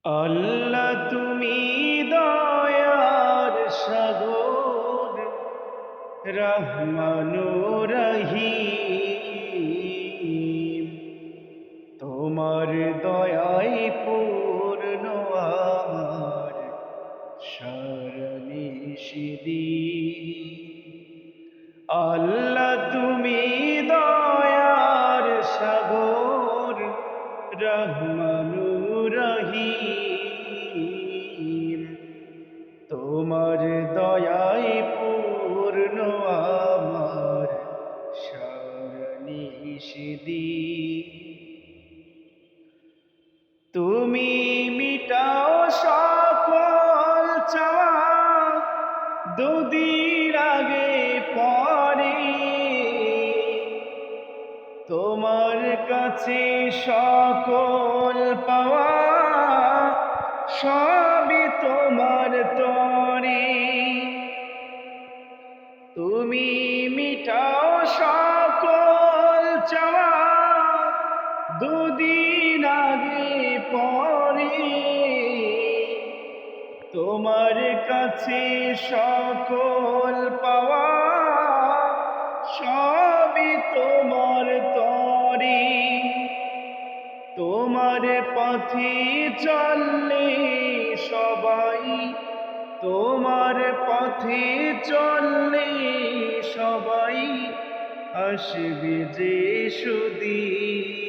আল্লাহ তুমি দয়ার সাগর, রহমানুর রহিম। তোমার দয়ায় পূর্ণ আমার সারানিশিদিন। আল্লাহ তুমি দয়ার সাগর, রহমানুর রহিম। তোমার দয়ায় পূর্ণ আমার সারানিশিদিন। তুমি মিটাও সকল চাওয়া, দুদিন আগে পরে তোমার কাছে সকল পাওয়া, সবই তোমার তরে। তুমি মিটাও সকল চাওয়া, দুদিন আগে পরে তোমার কাছে সকল পাওয়া, সবই তোমার তরে। তোমার পথে চললে সবাই, তোমার পথে চললে সবাই আসবে যে সুদিন।